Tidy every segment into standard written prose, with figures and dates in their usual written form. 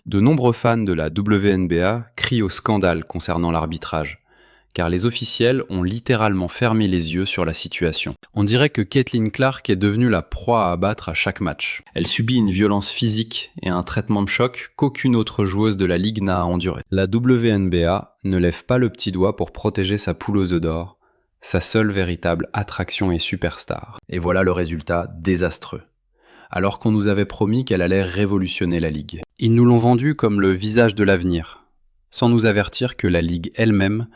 De nombreux fans de la WNBA crient au scandale concernant l'arbitrage, car les officiels ont littéralement fermé les yeux sur la situation. On dirait que Caitlin Clark est devenue la proie à abattre à chaque match. Elle subit une violence physique et un traitement de choc qu'aucune autre joueuse de la ligue n'a à endurer. La WNBA ne lève pas le petit doigt pour protéger sa poule aux œufs d'or, sa seule véritable attraction et superstar. Et voilà le résultat désastreux. Alors qu'on nous avait promis qu'elle allait révolutionner la ligue. Ils nous l'ont vendue comme le visage de l'avenir, sans nous avertir que la ligue elle-même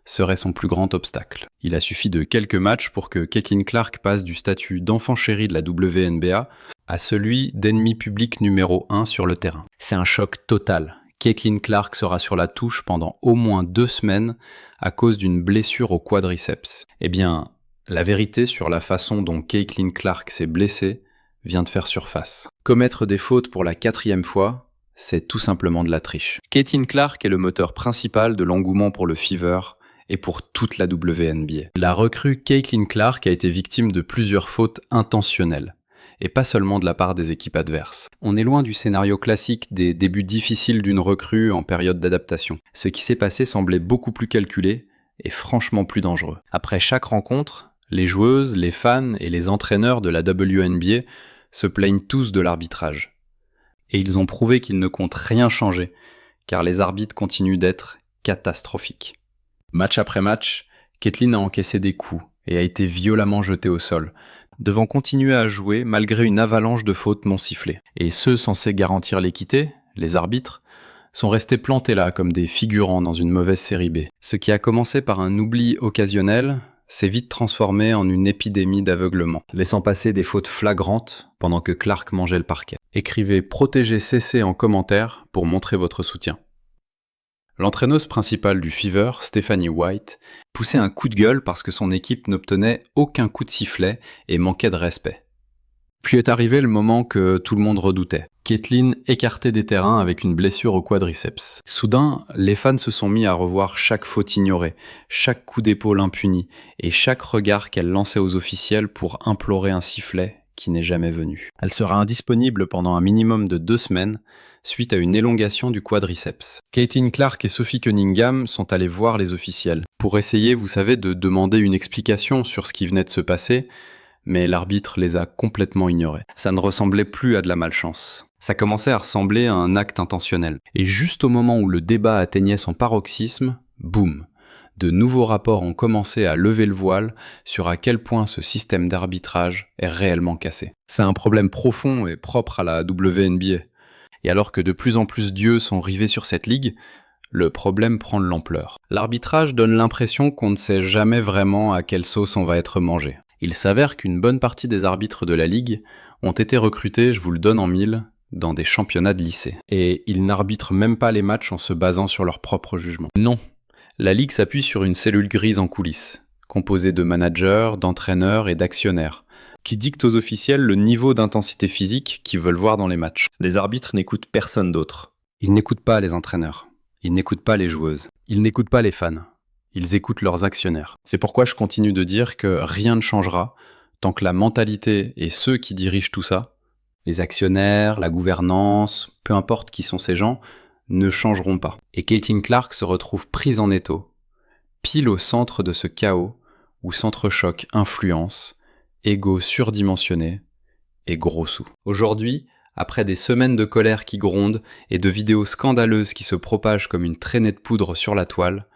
serait son plus grand obstacle. Il a suffi de quelques matchs pour que Caitlin Clark passe du statut d'enfant chéri de la WNBA à celui d'ennemi public numéro 1 sur le terrain. C'est un choc total. Caitlin Clark sera sur la touche pendant au moins 2 semaines à cause d'une blessure au quadriceps. Eh bien, la vérité sur la façon dont Caitlin Clark s'est blessée vient de faire surface. Commettre des fautes pour la 4e fois, c'est tout simplement de la triche. Caitlin Clark est le moteur principal de l'engouement pour le Fever et pour toute la WNBA. La recrue Caitlin Clark a été victime de plusieurs fautes intentionnelles, et pas seulement de la part des équipes adverses. On est loin du scénario classique des débuts difficiles d'une recrue en période d'adaptation. Ce qui s'est passé semblait beaucoup plus calculé et franchement plus dangereux. Après chaque rencontre, les joueuses, les fans et les entraîneurs de la WNBA se plaignent tous de l'arbitrage. Et ils ont prouvé qu'ils ne comptent rien changer, car les arbitres continuent d'être catastrophiques. Match après match, Caitlin a encaissé des coups et a été violemment jetée au sol, devant continuer à jouer malgré une avalanche de fautes non sifflées. Et ceux censés garantir l'équité, les arbitres, sont restés plantés là comme des figurants dans une mauvaise série B. Ce qui a commencé par un oubli occasionnel s'est vite transformé en une épidémie d'aveuglement, laissant passer des fautes flagrantes pendant que Clark mangeait le parquet. Écrivez « Protégez CC » en commentaire pour montrer votre soutien. L'entraîneuse principale du Fever, Stephanie White, poussait un coup de gueule parce que son équipe n'obtenait aucun coup de sifflet et manquait de respect. Puis est arrivé le moment que tout le monde redoutait. Caitlin écartée des terrains avec une blessure au quadriceps. Soudain, les fans se sont mis à revoir chaque faute ignorée, chaque coup d'épaule impuni et chaque regard qu'elle lançait aux officiels pour implorer un sifflet qui n'est jamais venu. Elle sera indisponible pendant un minimum de 2 semaines suite à une élongation du quadriceps. Caitlin Clark et Sophie Cunningham sont allées voir les officiels pour essayer, vous savez, de demander une explication sur ce qui venait de se passer, mais l'arbitre les a complètement ignorés. Ça ne ressemblait plus à de la malchance. Ça commençait à ressembler à un acte intentionnel. Et juste au moment où le débat atteignait son paroxysme, boum, de nouveaux rapports ont commencé à lever le voile sur à quel point ce système d'arbitrage est réellement cassé. C'est un problème profond et propre à la WNBA. Et alors que de plus en plus d'yeux sont rivés sur cette ligue, le problème prend de l'ampleur. L'arbitrage donne l'impression qu'on ne sait jamais vraiment à quelle sauce on va être mangé. Il s'avère qu'une bonne partie des arbitres de la ligue ont été recrutés, je vous le donne en mille, dans des championnats de lycée. Et ils n'arbitrent même pas les matchs en se basant sur leur propre jugement. Non, la ligue s'appuie sur une cellule grise en coulisses, composée de managers, d'entraîneurs et d'actionnaires, qui dictent aux officiels le niveau d'intensité physique qu'ils veulent voir dans les matchs. Les arbitres n'écoutent personne d'autre. Ils n'écoutent pas les entraîneurs. Ils n'écoutent pas les joueuses. Ils n'écoutent pas les fans. Ils écoutent leurs actionnaires. C'est pourquoi je continue de dire que rien ne changera tant que la mentalité et ceux qui dirigent tout ça, les actionnaires, la gouvernance, peu importe qui sont ces gens, ne changeront pas. Et Caitlin Clark se retrouve prise en étau, pile au centre de ce chaos où s'entrechoquent influence, ego surdimensionné et gros sous. Aujourd'hui, après des semaines de colère qui gronde et de vidéos scandaleuses qui se propagent comme une traînée de poudre sur la toile,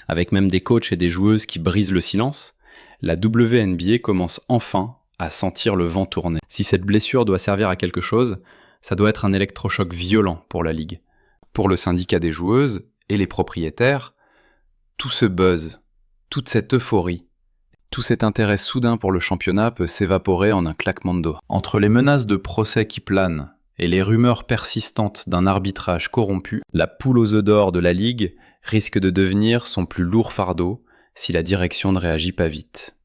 avec même des coachs et des joueuses qui brisent le silence, la WNBA commence enfin à sentir le vent tourner. Si cette blessure doit servir à quelque chose, ça doit être un électrochoc violent pour la ligue. Pour le syndicat des joueuses et les propriétaires, tout ce buzz, toute cette euphorie, tout cet intérêt soudain pour le championnat peut s'évaporer en un claquement de doigts. Entre les menaces de procès qui planent et les rumeurs persistantes d'un arbitrage corrompu, la poule aux œufs d'or de la ligue risque de devenir son plus lourd fardeau si la direction ne réagit pas vite.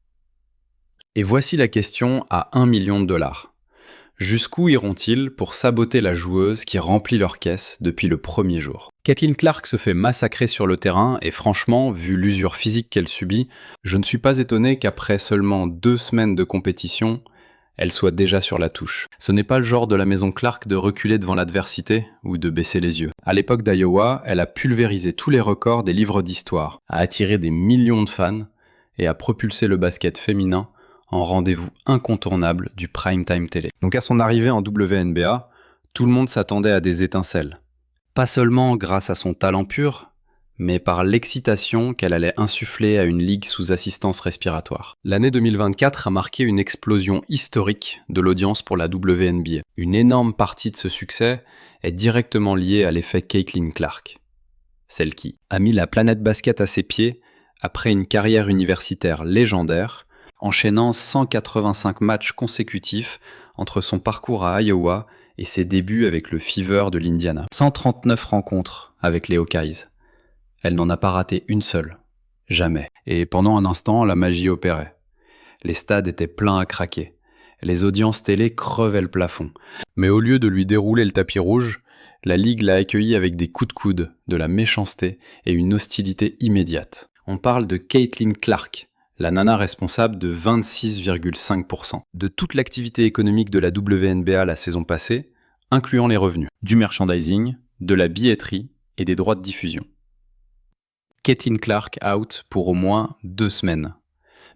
Et voici la question à $1 million. Jusqu'où iront-ils pour saboter la joueuse qui remplit leur caisse depuis le premier jour? Caitlin Clark se fait massacrer sur le terrain et franchement, vu l'usure physique qu'elle subit, je ne suis pas étonné qu'après seulement 2 semaines de compétition, elle soit déjà sur la touche. Ce n'est pas le genre de la maison Clark de reculer devant l'adversité ou de baisser les yeux. À l'époque d'Iowa, elle a pulvérisé tous les records des livres d'histoire, a attiré des millions de fans et a propulsé le basket féminin en rendez-vous incontournable du prime time télé. Donc à son arrivée en WNBA, tout le monde s'attendait à des étincelles. Pas seulement grâce à son talent pur, mais par l'excitation qu'elle allait insuffler à une ligue sous assistance respiratoire. L'année 2024 a marqué une explosion historique de l'audience pour la WNBA. Une énorme partie de ce succès est directement liée à l'effet Caitlin Clark. Celle qui a mis la planète basket à ses pieds après une carrière universitaire légendaire, enchaînant 185 matchs consécutifs entre son parcours à Iowa et ses débuts avec le Fever de l'Indiana. 139 rencontres avec les Hawkeyes. Elle n'en a pas raté une seule. Jamais. Et pendant un instant, la magie opérait. Les stades étaient pleins à craquer. Les audiences télé crevaient le plafond. Mais au lieu de lui dérouler le tapis rouge, la Ligue l'a accueilli avec des coups de coude, de la méchanceté et une hostilité immédiate. On parle de Caitlin Clark, la nana responsable de 26,5% de toute l'activité économique de la WNBA la saison passée, incluant les revenus, du merchandising, de la billetterie et des droits de diffusion. Caitlin Clark out pour au moins 2 semaines.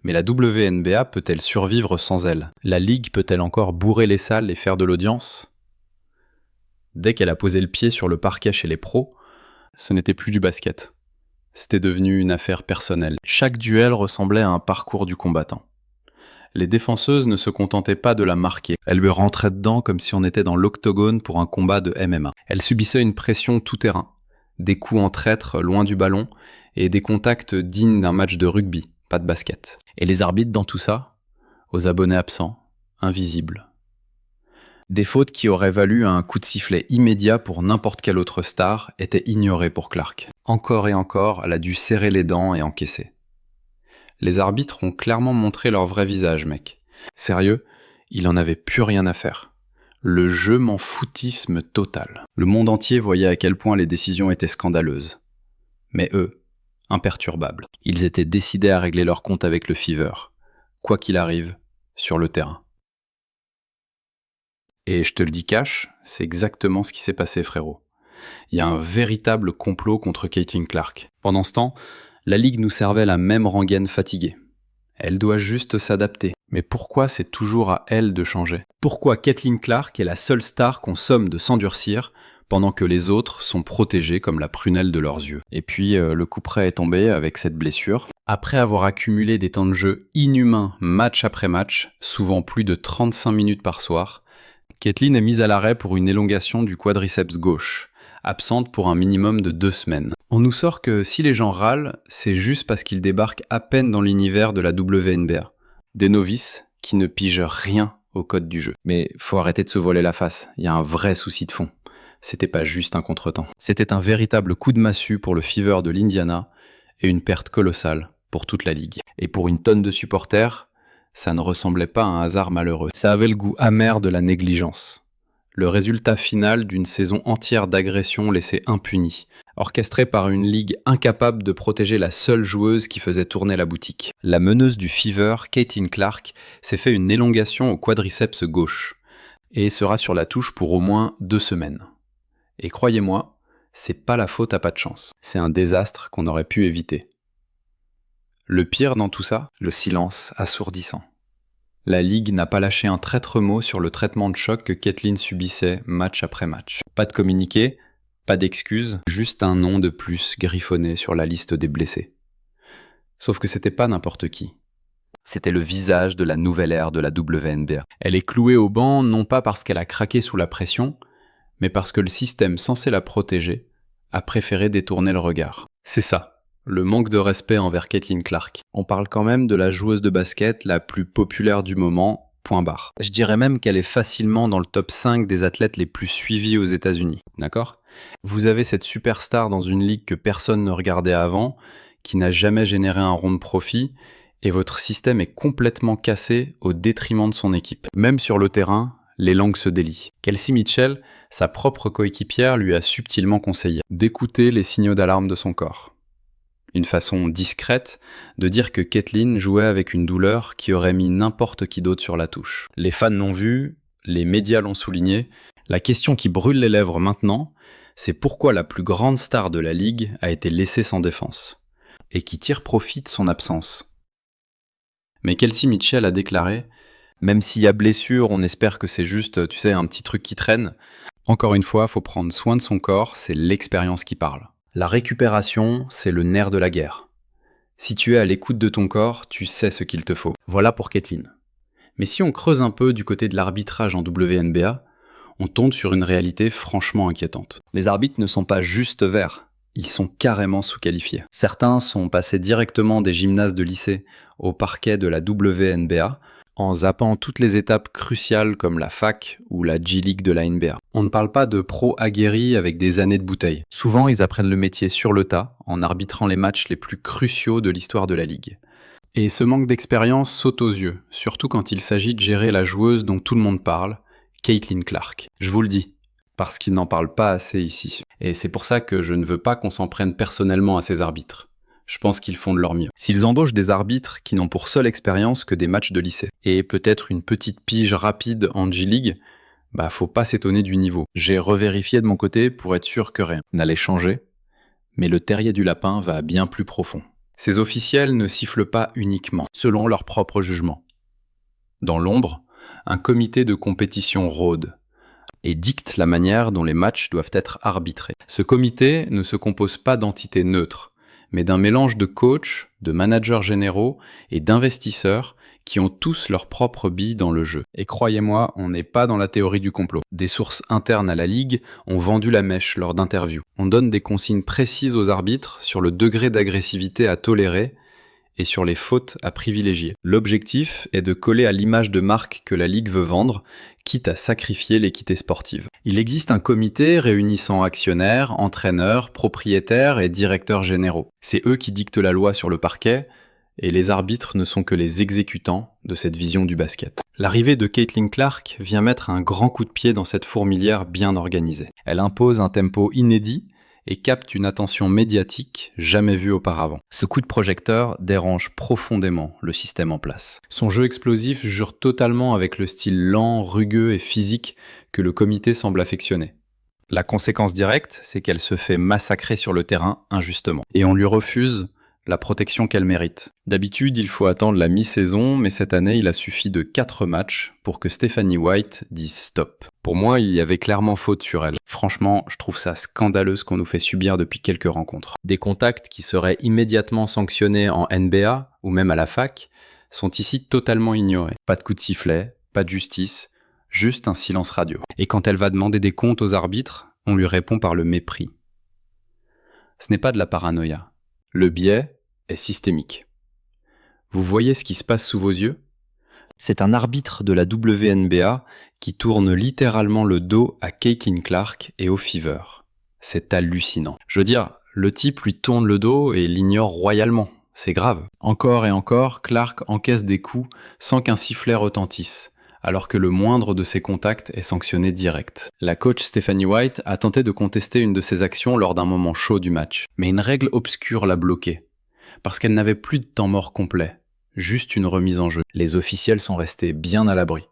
Mais la WNBA peut-elle survivre sans elle? La Ligue peut-elle encore bourrer les salles et faire de l'audience? Dès qu'elle a posé le pied sur le parquet chez les pros, ce n'était plus du basket. C'était devenu une affaire personnelle. Chaque duel ressemblait à un parcours du combattant. Les défenseuses ne se contentaient pas de la marquer. Elles lui rentraient dedans comme si on était dans l'octogone pour un combat de MMA. Elles subissaient une pression tout-terrain, des coups en traître loin du ballon et des contacts dignes d'un match de rugby, pas de basket. Et les arbitres dans tout ça? Aux abonnés absents, invisibles. Des fautes qui auraient valu un coup de sifflet immédiat pour n'importe quelle autre star étaient ignorées pour Clark. Encore et encore, elle a dû serrer les dents et encaisser. Les arbitres ont clairement montré leur vrai visage, mec. Sérieux, il en avait plus rien à faire. Le je m'en foutisme total. Le monde entier voyait à quel point les décisions étaient scandaleuses. Mais eux, imperturbables. Ils étaient décidés à régler leur compte avec le Fever, quoi qu'il arrive, sur le terrain. Et je te le dis cash, c'est exactement ce qui s'est passé, frérot. Il y a un véritable complot contre Caitlin Clark. Pendant ce temps, la Ligue nous servait la même rengaine fatiguée. Elle doit juste s'adapter. Mais pourquoi c'est toujours à elle de changer? Pourquoi Caitlin Clark est la seule star qu'on somme de s'endurcir pendant que les autres sont protégés comme la prunelle de leurs yeux? Et puis, le couperet est tombé avec cette blessure. Après avoir accumulé des temps de jeu inhumains match après match, souvent plus de 35 minutes par soir, Caitlin est mise à l'arrêt pour une élongation du quadriceps gauche, absente pour un minimum de 2 semaines. On nous sort que si les gens râlent, c'est juste parce qu'ils débarquent à peine dans l'univers de la WNBA. Des novices qui ne pigent rien au code du jeu. Mais faut arrêter de se voiler la face, il y a un vrai souci de fond. C'était pas juste un contretemps. C'était un véritable coup de massue pour le Fever de l'Indiana et une perte colossale pour toute la ligue. Et pour une tonne de supporters, ça ne ressemblait pas à un hasard malheureux. Ça avait le goût amer de la négligence. Le résultat final d'une saison entière d'agressions laissées impunies, orchestrée par une ligue incapable de protéger la seule joueuse qui faisait tourner la boutique. La meneuse du Fever, Caitlin Clark, s'est fait une élongation au quadriceps gauche et sera sur la touche pour au moins 2 semaines. Et croyez-moi, c'est pas la faute à pas de chance. C'est un désastre qu'on aurait pu éviter. Le pire dans tout ça, le silence assourdissant. La Ligue n'a pas lâché un traître mot sur le traitement de choc que Caitlin subissait match après match. Pas de communiqué, pas d'excuses, juste un nom de plus griffonné sur la liste des blessés. Sauf que c'était pas n'importe qui. C'était le visage de la nouvelle ère de la WNBA. Elle est clouée au banc non pas parce qu'elle a craqué sous la pression, mais parce que le système censé la protéger a préféré détourner le regard. C'est ça. Le manque de respect envers Caitlin Clark. On parle quand même de la joueuse de basket la plus populaire du moment, point barre. Je dirais même qu'elle est facilement dans le top 5 des athlètes les plus suivis aux États-Unis, d'accord? Vous avez cette superstar dans une ligue que personne ne regardait avant, qui n'a jamais généré un rond de profit, et votre système est complètement cassé au détriment de son équipe. Même sur le terrain, les langues se délient. Kelsey Mitchell, sa propre coéquipière, lui a subtilement conseillé d'écouter les signaux d'alarme de son corps. Une façon discrète de dire que Kathleen jouait avec une douleur qui aurait mis n'importe qui d'autre sur la touche. Les fans l'ont vu, les médias l'ont souligné. La question qui brûle les lèvres maintenant, c'est pourquoi la plus grande star de la ligue a été laissée sans défense et qui tire profit de son absence. Mais Kelsey Mitchell a déclaré « Même s'il y a blessure, on espère que c'est juste, tu sais, un petit truc qui traîne. Encore une fois, faut prendre soin de son corps, c'est l'expérience qui parle. La récupération, c'est le nerf de la guerre. Si tu es à l'écoute de ton corps, tu sais ce qu'il te faut. » Voilà pour Kathleen. Mais si on creuse un peu du côté de l'arbitrage en WNBA, on tombe sur une réalité franchement inquiétante. Les arbitres ne sont pas juste verts, ils sont carrément sous-qualifiés. Certains sont passés directement des gymnases de lycée au parquet de la WNBA en zappant toutes les étapes cruciales comme la fac ou la G-League de la NBA. On ne parle pas de pros aguerris avec des années de bouteille. Souvent, ils apprennent le métier sur le tas en arbitrant les matchs les plus cruciaux de l'histoire de la ligue. Et ce manque d'expérience saute aux yeux, surtout quand il s'agit de gérer la joueuse dont tout le monde parle, Caitlin Clark. Je vous le dis, parce qu'ils n'en parlent pas assez ici. Et c'est pour ça que je ne veux pas qu'on s'en prenne personnellement à ces arbitres. Je pense qu'ils font de leur mieux. S'ils embauchent des arbitres qui n'ont pour seule expérience que des matchs de lycée, et peut-être une petite pige rapide en G-League, faut pas s'étonner du niveau. J'ai revérifié de mon côté pour être sûr que rien n'allait changer, mais le terrier du lapin va bien plus profond. Ces officiels ne sifflent pas uniquement, selon leur propre jugement. Dans l'ombre, un comité de compétition rôde et dicte la manière dont les matchs doivent être arbitrés. Ce comité ne se compose pas d'entités neutres, mais d'un mélange de coachs, de managers généraux et d'investisseurs qui ont tous leur propre bille dans le jeu. Et croyez-moi, on n'est pas dans la théorie du complot. Des sources internes à la Ligue ont vendu la mèche lors d'interviews. On donne des consignes précises aux arbitres sur le degré d'agressivité à tolérer et sur les fautes à privilégier. L'objectif est de coller à l'image de marque que la Ligue veut vendre, quitte à sacrifier l'équité sportive. Il existe un comité réunissant actionnaires, entraîneurs, propriétaires et directeurs généraux. C'est eux qui dictent la loi sur le parquet, et les arbitres ne sont que les exécutants de cette vision du basket. L'arrivée de Caitlin Clark vient mettre un grand coup de pied dans cette fourmilière bien organisée. Elle impose un tempo inédit et capte une attention médiatique jamais vue auparavant. Ce coup de projecteur dérange profondément le système en place. Son jeu explosif jure totalement avec le style lent, rugueux et physique que le comité semble affectionner. La conséquence directe, c'est qu'elle se fait massacrer sur le terrain injustement. Et on lui refuse la protection qu'elle mérite. D'habitude, il faut attendre la mi-saison, mais cette année, il a suffi de 4 matchs pour que Stephanie White dise stop. Pour moi, il y avait clairement faute sur elle. Franchement, je trouve ça scandaleux ce qu'on nous fait subir depuis quelques rencontres. Des contacts qui seraient immédiatement sanctionnés en NBA ou même à la fac sont ici totalement ignorés. Pas de coup de sifflet, pas de justice, juste un silence radio. Et quand elle va demander des comptes aux arbitres, on lui répond par le mépris. Ce n'est pas de la paranoïa. Le biais est systémique. Vous voyez ce qui se passe sous vos yeux ? C'est un arbitre de la WNBA qui tourne littéralement le dos à Caitlin Clark et au Fever. C'est hallucinant. Je veux dire, le type lui tourne le dos et l'ignore royalement. C'est grave. Encore et encore, Clark encaisse des coups sans qu'un sifflet retentisse, alors que le moindre de ses contacts est sanctionné direct. La coach Stephanie White a tenté de contester une de ses actions lors d'un moment chaud du match, mais une règle obscure l'a bloquée, parce qu'elle n'avait plus de temps mort complet, juste une remise en jeu. Les officiels sont restés bien à l'abri.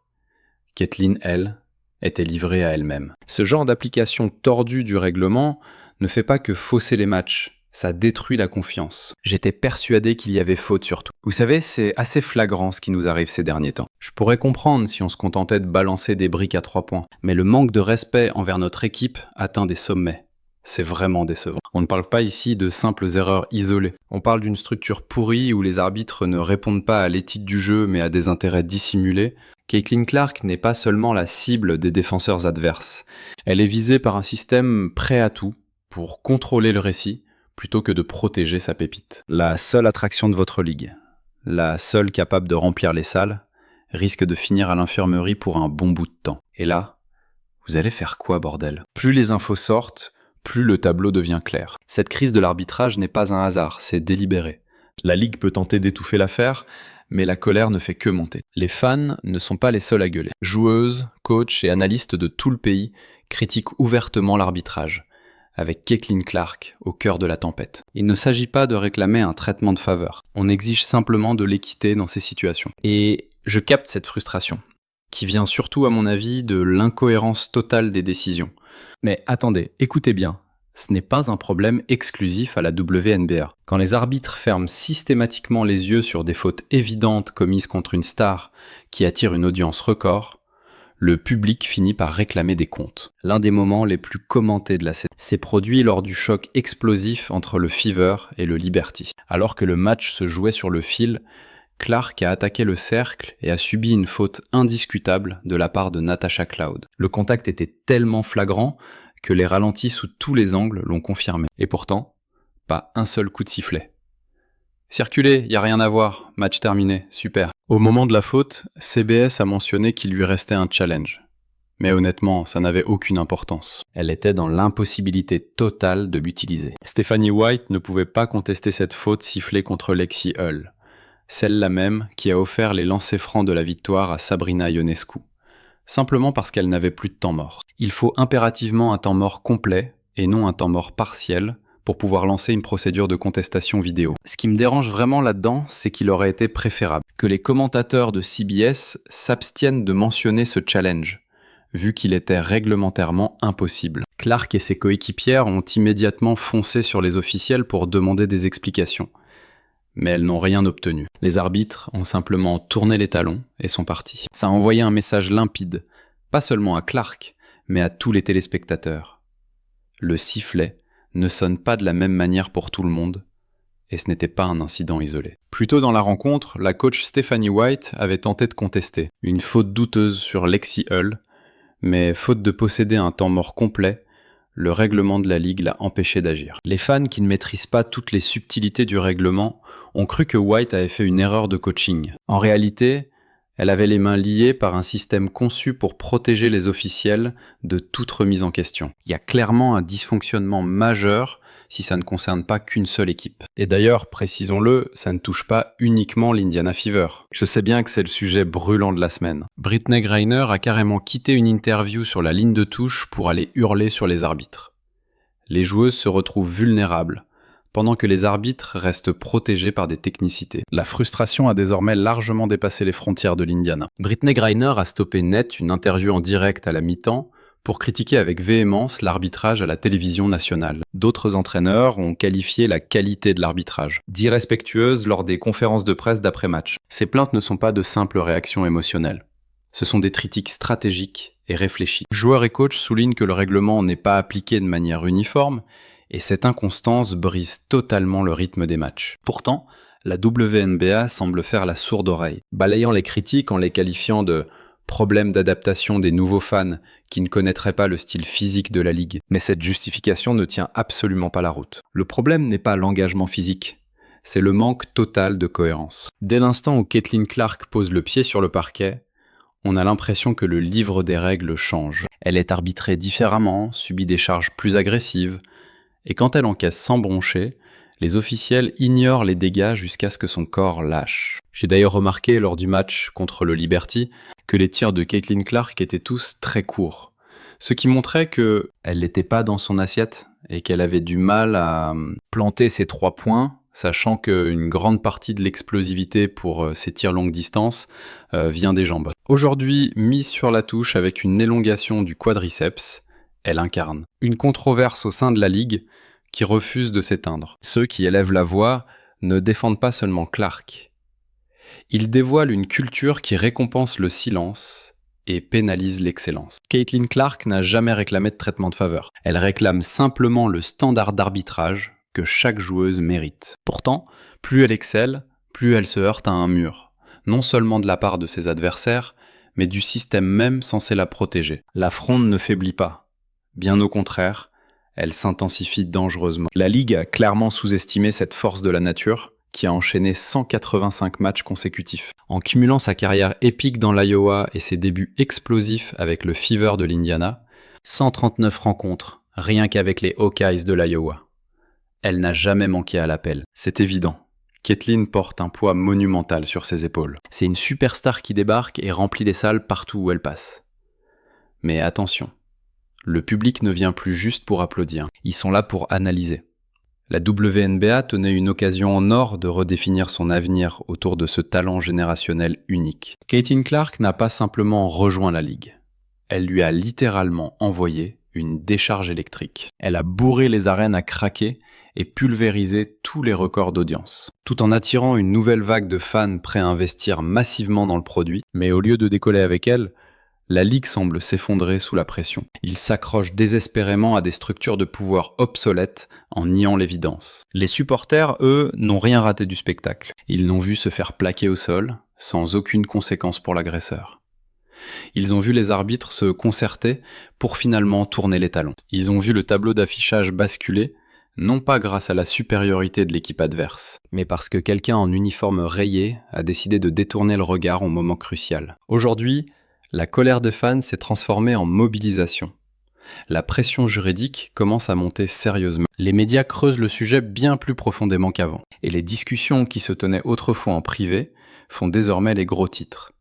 Caitlin, elle, était livrée à elle-même. Ce genre d'application tordue du règlement ne fait pas que fausser les matchs, ça détruit la confiance. J'étais persuadé qu'il y avait faute surtout. Vous savez, c'est assez flagrant ce qui nous arrive ces derniers temps. Je pourrais comprendre si on se contentait de balancer des briques à 3 points, mais le manque de respect envers notre équipe atteint des sommets. C'est vraiment décevant. On ne parle pas ici de simples erreurs isolées. On parle d'une structure pourrie où les arbitres ne répondent pas à l'éthique du jeu mais à des intérêts dissimulés. Caitlin Clark n'est pas seulement la cible des défenseurs adverses. Elle est visée par un système prêt à tout pour contrôler le récit plutôt que de protéger sa pépite. La seule attraction de votre ligue, la seule capable de remplir les salles, risque de finir à l'infirmerie pour un bon bout de temps. Et là, vous allez faire quoi, bordel ? Plus les infos sortent, plus le tableau devient clair. Cette crise de l'arbitrage n'est pas un hasard, c'est délibéré. La Ligue peut tenter d'étouffer l'affaire, mais la colère ne fait que monter. Les fans ne sont pas les seuls à gueuler. Joueuses, coachs et analystes de tout le pays critiquent ouvertement l'arbitrage, avec Caitlin Clark au cœur de la tempête. Il ne s'agit pas de réclamer un traitement de faveur. On exige simplement de l'équité dans ces situations. Et je capte cette frustration, qui vient surtout, à mon avis, de l'incohérence totale des décisions. Mais attendez, écoutez bien. Ce n'est pas un problème exclusif à la WNBA. Quand les arbitres ferment systématiquement les yeux sur des fautes évidentes commises contre une star qui attire une audience record, le public finit par réclamer des comptes. L'un des moments les plus commentés de la saison s'est produit lors du choc explosif entre le Fever et le Liberty. Alors que le match se jouait sur le fil, Clark a attaqué le cercle et a subi une faute indiscutable de la part de Natasha Cloud. Le contact était tellement flagrant que les ralentis sous tous les angles l'ont confirmé. Et pourtant, pas un seul coup de sifflet. Circulez, y a rien à voir, match terminé, super. Au moment de la faute, CBS a mentionné qu'il lui restait un challenge. Mais honnêtement, ça n'avait aucune importance. Elle était dans l'impossibilité totale de l'utiliser. Stephanie White ne pouvait pas contester cette faute sifflée contre Lexi Hull, celle-là même qui a offert les lancers francs de la victoire à Sabrina Ionescu, simplement parce qu'elle n'avait plus de temps mort. Il faut impérativement un temps mort complet et non un temps mort partiel pour pouvoir lancer une procédure de contestation vidéo. Ce qui me dérange vraiment là-dedans, c'est qu'il aurait été préférable que les commentateurs de CBS s'abstiennent de mentionner ce challenge, vu qu'il était réglementairement impossible. Clark et ses coéquipières ont immédiatement foncé sur les officiels pour demander des explications. Mais elles n'ont rien obtenu. Les arbitres ont simplement tourné les talons et sont partis. Ça a envoyé un message limpide, pas seulement à Clark, mais à tous les téléspectateurs. Le sifflet ne sonne pas de la même manière pour tout le monde, et ce n'était pas un incident isolé. Plus tôt dans la rencontre, la coach Stephanie White avait tenté de contester une faute douteuse sur Lexi Hull, mais faute de posséder un temps mort complet, le règlement de la Ligue l'a empêché d'agir. Les fans qui ne maîtrisent pas toutes les subtilités du règlement ont cru que White avait fait une erreur de coaching. En réalité, elle avait les mains liées par un système conçu pour protéger les officiels de toute remise en question. Il y a clairement un dysfonctionnement majeur si ça ne concerne pas qu'une seule équipe. Et d'ailleurs, précisons-le, ça ne touche pas uniquement l'Indiana Fever. Je sais bien que c'est le sujet brûlant de la semaine. Brittney Griner a carrément quitté une interview sur la ligne de touche pour aller hurler sur les arbitres. Les joueuses se retrouvent vulnérables, pendant que les arbitres restent protégés par des technicités. La frustration a désormais largement dépassé les frontières de l'Indiana. Brittney Griner a stoppé net une interview en direct à la mi-temps pour critiquer avec véhémence l'arbitrage à la télévision nationale. D'autres entraîneurs ont qualifié la qualité de l'arbitrage d'irrespectueuse lors des conférences de presse d'après-match. Ces plaintes ne sont pas de simples réactions émotionnelles. Ce sont des critiques stratégiques et réfléchies. Joueurs et coachs soulignent que le règlement n'est pas appliqué de manière uniforme, et cette inconstance brise totalement le rythme des matchs. Pourtant, la WNBA semble faire la sourde oreille, balayant les critiques en les qualifiant de problème d'adaptation des nouveaux fans qui ne connaîtraient pas le style physique de la ligue. Mais cette justification ne tient absolument pas la route. Le problème n'est pas l'engagement physique, c'est le manque total de cohérence. Dès l'instant où Caitlin Clark pose le pied sur le parquet, on a l'impression que le livre des règles change. Elle est arbitrée différemment, subit des charges plus agressives, et quand elle encaisse sans broncher, les officiels ignorent les dégâts jusqu'à ce que son corps lâche. J'ai d'ailleurs remarqué lors du match contre le Liberty que les tirs de Caitlin Clark étaient tous très courts, ce qui montrait qu'elle n'était pas dans son assiette et qu'elle avait du mal à planter ses 3 points, sachant qu'une grande partie de l'explosivité pour ses tirs longue distance vient des jambes. Aujourd'hui, mise sur la touche avec une élongation du quadriceps, elle incarne une controverse au sein de la Ligue qui refuse de s'éteindre. Ceux qui élèvent la voix ne défendent pas seulement Clark. Ils dévoilent une culture qui récompense le silence et pénalise l'excellence. Caitlin Clark n'a jamais réclamé de traitement de faveur. Elle réclame simplement le standard d'arbitrage que chaque joueuse mérite. Pourtant, plus elle excelle, plus elle se heurte à un mur, non seulement de la part de ses adversaires, mais du système même censé la protéger. La fronde ne faiblit pas. Bien au contraire, elle s'intensifie dangereusement. La Ligue a clairement sous-estimé cette force de la nature, qui a enchaîné 185 matchs consécutifs. En cumulant sa carrière épique dans l'Iowa et ses débuts explosifs avec le Fever de l'Indiana, 139 rencontres, rien qu'avec les Hawkeyes de l'Iowa. Elle n'a jamais manqué à l'appel. C'est évident. Caitlin porte un poids monumental sur ses épaules. C'est une superstar qui débarque et remplit les salles partout où elle passe. Mais attention, Le public ne vient plus juste pour applaudir, ils sont là pour analyser. La WNBA tenait une occasion en or de redéfinir son avenir autour de ce talent générationnel unique. Caitlin Clark n'a pas simplement rejoint la ligue. Elle lui a littéralement envoyé une décharge électrique. Elle a bourré les arènes à craquer et pulvérisé tous les records d'audience, tout en attirant une nouvelle vague de fans prêts à investir massivement dans le produit. Mais au lieu de décoller avec elle, la ligue semble s'effondrer sous la pression. Ils s'accrochent désespérément à des structures de pouvoir obsolètes en niant l'évidence. Les supporters, eux, n'ont rien raté du spectacle. Ils l'ont vu se faire plaquer au sol, sans aucune conséquence pour l'agresseur. Ils ont vu les arbitres se concerter pour finalement tourner les talons. Ils ont vu le tableau d'affichage basculer, non pas grâce à la supériorité de l'équipe adverse, mais parce que quelqu'un en uniforme rayé a décidé de détourner le regard au moment crucial. Aujourd'hui, la colère des fans s'est transformée en mobilisation. La pression juridique commence à monter sérieusement. Les médias creusent le sujet bien plus profondément qu'avant. Et les discussions qui se tenaient autrefois en privé font désormais les gros titres.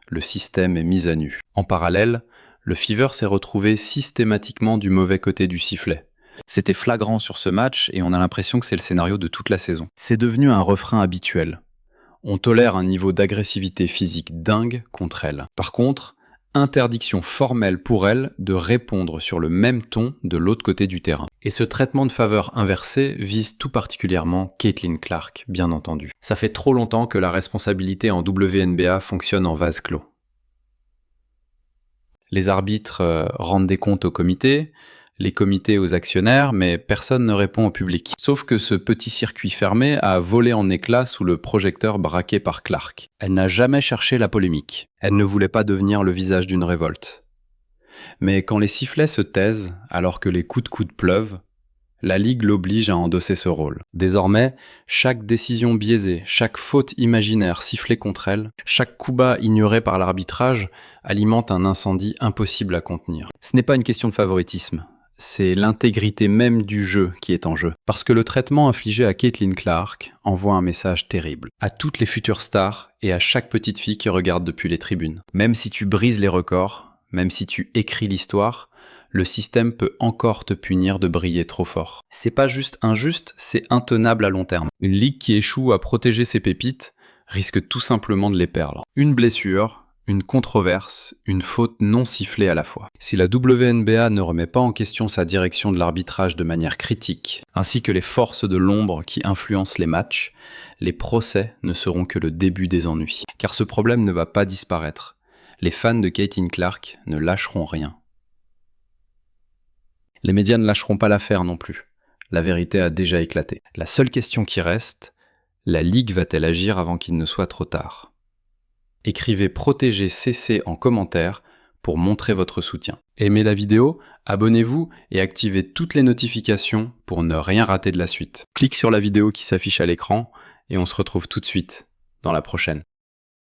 Le système est mis à nu. En parallèle, le Fever s'est retrouvé systématiquement du mauvais côté du sifflet. C'était flagrant sur ce match et on a l'impression que c'est le scénario de toute la saison. C'est devenu un refrain habituel. On tolère un niveau d'agressivité physique dingue contre elle. Par contre, interdiction formelle pour elle de répondre sur le même ton de l'autre côté du terrain. Et ce traitement de faveur inversé vise tout particulièrement Caitlin Clark, bien entendu. Ça fait trop longtemps que la responsabilité en WNBA fonctionne en vase clos. Les arbitres rendent des comptes au comité, les comités aux actionnaires, mais personne ne répond au public. Sauf que ce petit circuit fermé a volé en éclats sous le projecteur braqué par Clark. Elle n'a jamais cherché la polémique. Elle ne voulait pas devenir le visage d'une révolte. Mais quand les sifflets se taisent, alors que les coups de coude pleuvent, la Ligue l'oblige à endosser ce rôle. Désormais, chaque décision biaisée, chaque faute imaginaire sifflée contre elle, chaque coup bas ignoré par l'arbitrage alimente un incendie impossible à contenir. Ce n'est pas une question de favoritisme. C'est l'intégrité même du jeu qui est en jeu. Parce que le traitement infligé à Caitlin Clark envoie un message terrible. À toutes les futures stars et à chaque petite fille qui regarde depuis les tribunes. Même si tu brises les records, même si tu écris l'histoire, le système peut encore te punir de briller trop fort. C'est pas juste injuste, c'est intenable à long terme. Une ligue qui échoue à protéger ses pépites risque tout simplement de les perdre. Une blessure, une controverse, une faute non sifflée à la fois. Si la WNBA ne remet pas en question sa direction de l'arbitrage de manière critique, ainsi que les forces de l'ombre qui influencent les matchs, les procès ne seront que le début des ennuis. Car ce problème ne va pas disparaître. Les fans de Caitlin Clark ne lâcheront rien. Les médias ne lâcheront pas l'affaire non plus. La vérité a déjà éclaté. La seule question qui reste, la Ligue va-t-elle agir avant qu'il ne soit trop tard ? Écrivez Protéger CC en commentaire pour montrer votre soutien. Aimez la vidéo, abonnez-vous et activez toutes les notifications pour ne rien rater de la suite. Clique sur la vidéo qui s'affiche à l'écran et on se retrouve tout de suite dans la prochaine.